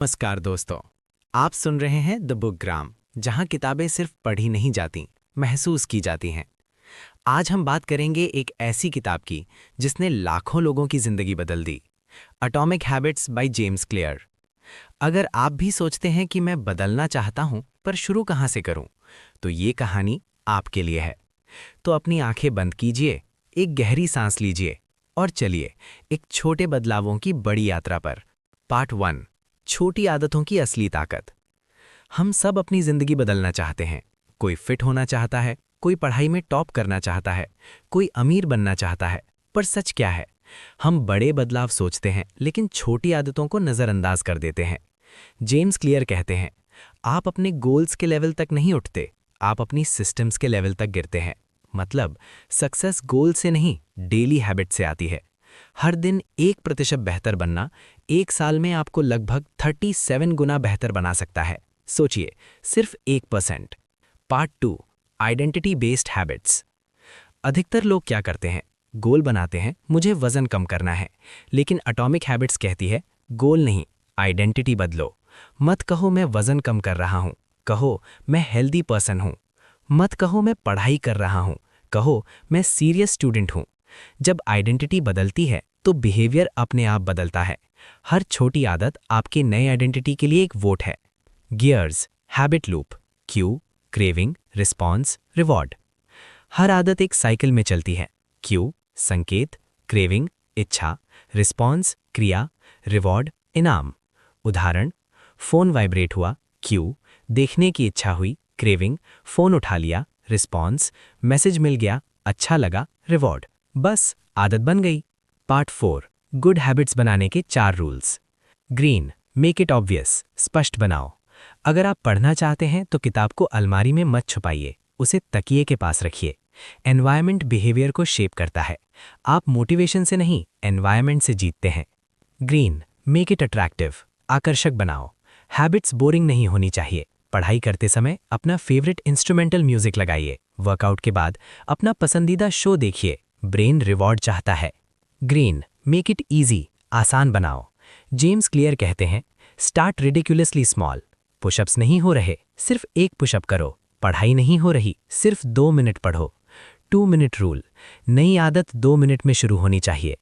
नमस्कार दोस्तों, आप सुन रहे हैं द बुक ग्राम, जहां किताबें सिर्फ पढ़ी नहीं जाती, महसूस की जाती हैं। आज हम बात करेंगे एक ऐसी किताब की जिसने लाखों लोगों की जिंदगी बदल दी। Atomic Habits by James Clear. अगर आप भी सोचते हैं कि मैं बदलना चाहता हूं पर शुरू कहां से करूं, तो ये कहानी आपके लिए है। तो अपनी आंखें बंद कीजिए, एक गहरी सांस लीजिए और चलिए एक छोटे बदलावों की बड़ी यात्रा पर। पार्ट 1, छोटी आदतों की असली ताकत। हम सब अपनी जिंदगी बदलना चाहते हैं। कोई फिट होना चाहता है, कोई पढ़ाई में टॉप करना चाहता है, कोई अमीर बनना चाहता है। पर सच क्या है? हम बड़े बदलाव सोचते हैं लेकिन छोटी आदतों को नज़रअंदाज कर देते हैं। जेम्स क्लियर कहते हैं, आप अपने गोल्स के लेवल तक नहीं उठते, आप अपनी सिस्टम्स के लेवल तक गिरते हैं। मतलब सक्सेस गोल से नहीं, डेली हैबिट से आती है। हर दिन 1% बेहतर बनना 1 साल में आपको लगभग 37 गुना बेहतर बना सकता है। सोचिए, सिर्फ 1%। Part 2, identity based habits. अधिकतर लोग क्या करते हैं? गोल बनाते हैं, मुझे वजन कम करना है। लेकिन एटॉमिक हैबिट्स कहती है, गोल नहीं, आइडेंटिटी बदलो। मत कहो मैं वजन कम कर रहा हूं, कहो मैं हेल्दी पर्सन हूं। मत कहो मैं पढ़ाई कर रहा हूं, कहो मैं सीरियस स्टूडेंट हूं। जब आइडेंटिटी बदलती है तो बिहेवियर अपने आप बदलता है। हर छोटी आदत आपके नए आइडेंटिटी के लिए एक वोट है। Gears, habit loop, cue, craving, response, reward. हर आदत एक साइकिल में चलती है। क्यू, संकेत, क्रेविंग, इच्छा, रिस्पॉन्स, क्रिया, रिवॉर्ड, इनाम। उदाहरण, फोन वाइब्रेट हुआ, क्यू, देखने की इच्छा हुई, क्रेविंग, फोन उठा लिया, रिस्पॉन्स, मैसेज मिल गया, अच्छा लगा, रिवॉर्ड। बस आदत बन गई। पार्ट 4, गुड हैबिट्स बनाने के 4 rules. Green, make it obvious, स्पष्ट बनाओ। अगर आप पढ़ना चाहते हैं तो किताब को अलमारी में मत छुपाइए, उसे तकिए के पास रखिए। एनवायरनमेंट बिहेवियर को शेप करता है। आप मोटिवेशन से नहीं, एनवायरनमेंट से जीतते हैं। ग्रीन, मेक इट अट्रैक्टिव, आकर्षक बनाओ। हैबिट्स बोरिंग नहीं होनी चाहिए। पढ़ाई करते समय अपना फेवरेट इंस्ट्रूमेंटल म्यूजिक लगाइए। वर्कआउट के बाद अपना पसंदीदा शो देखिए, ब्रेन रिवॉर्ड चाहता है। ग्रीन, मेक इट ईजी, आसान बनाओ। जेम्स क्लियर कहते हैं, स्टार्ट रिडिकुलसली स्मॉल। पुशअप्स नहीं हो रहे, सिर्फ 1 पुशअप करो। पढ़ाई नहीं हो रही, सिर्फ 2 मिनट पढ़ो। 2 मिनट रूल, नई आदत 2 मिनट में शुरू होनी चाहिए।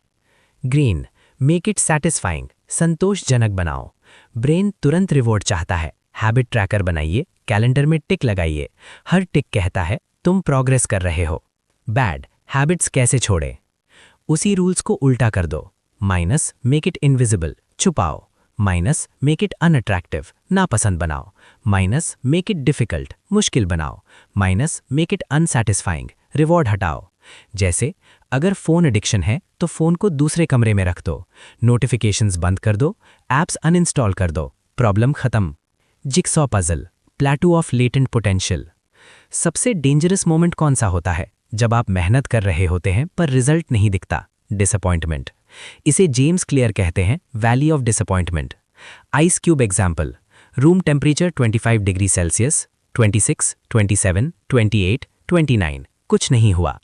ग्रीन, मेक इट सैटिस्फाइंग, संतोषजनक बनाओ। ब्रेन तुरंत रिवॉर्ड चाहता है। हैबिट ट्रैकर बनाइए, कैलेंडर में टिक लगाइए। हर टिक कहता है तुम प्रोग्रेस कर रहे हो। बैड हैबिट्स कैसे छोड़ें? उसी रूल्स को उल्टा कर दो। माइनस, मेक इट इनविजिबल, छुपाओ। माइनस, मेक इट अनअट्रैक्टिव, नापसंद बनाओ। माइनस, मेक इट डिफिकल्ट, मुश्किल बनाओ। Minus, make it unsatisfying, reward हटाओ। जैसे अगर फोन एडिक्शन है तो फोन को दूसरे कमरे में रख दो, नोटिफिकेशंस बंद कर दो, ऐप्स अनइंस्टॉल कर दो, प्रॉब्लम खत्म। Jigsaw puzzle, प्लेटू of latent potential. सबसे डेंजरस मोमेंट कौन सा होता है? जब आप मेहनत कर रहे होते हैं पर रिजल्ट नहीं दिखता, डिसअपॉइंटमेंट। इसे जेम्स क्लियर कहते हैं, valley of disappointment. Ice cube example, room temperature 25 degree Celsius, 26, 27, 28, 29, कुछ नहीं हुआ।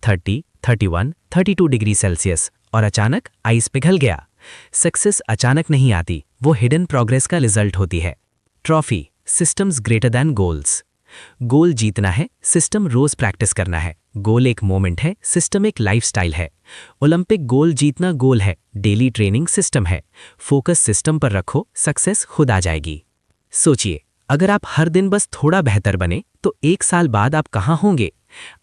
30, 31, 32 डिग्री सेल्सियस और अचानक आइस पिघल गया। सक्सेस अचानक नहीं आती, वो हिडन प्रोग्रेस का रिजल्ट होती है। Trophy, systems greater than goals. Goal जीतना है, सिस्टम रोज प्रैक्टिस करना है। गोल एक मोमेंट है, सिस्टम एक लाइफस्टाइल है। ओलंपिक गोल जीतना गोल है, डेली ट्रेनिंग सिस्टम है। फोकस सिस्टम पर रखो, सक्सेस खुद आ जाएगी। सोचिए, अगर आप हर दिन बस थोड़ा बेहतर बने तो 1 साल बाद आप कहाँ होंगे?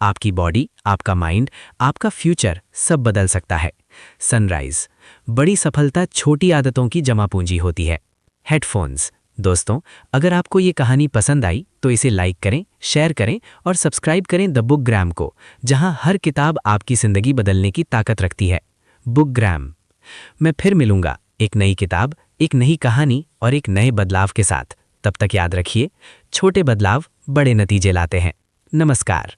आपकी बॉडी, आपका माइंड, आपका फ्यूचर सब बदल सकता है। सनराइज, बड़ी सफलता छोटी आदतों की जमा पूंजी होती है। हेडफोन्स। दोस्तों, अगर आपको ये कहानी पसंद आई तो इसे लाइक करें, शेयर करें और सब्सक्राइब करें द बुक ग्राम को, जहां हर किताब आपकी जिंदगी बदलने की ताकत रखती है। बुक ग्राम। मैं फिर मिलूंगा एक नई किताब, एक नई कहानी और एक नए बदलाव के साथ। तब तक याद रखिए, छोटे बदलाव बड़े नतीजे लाते हैं। नमस्कार।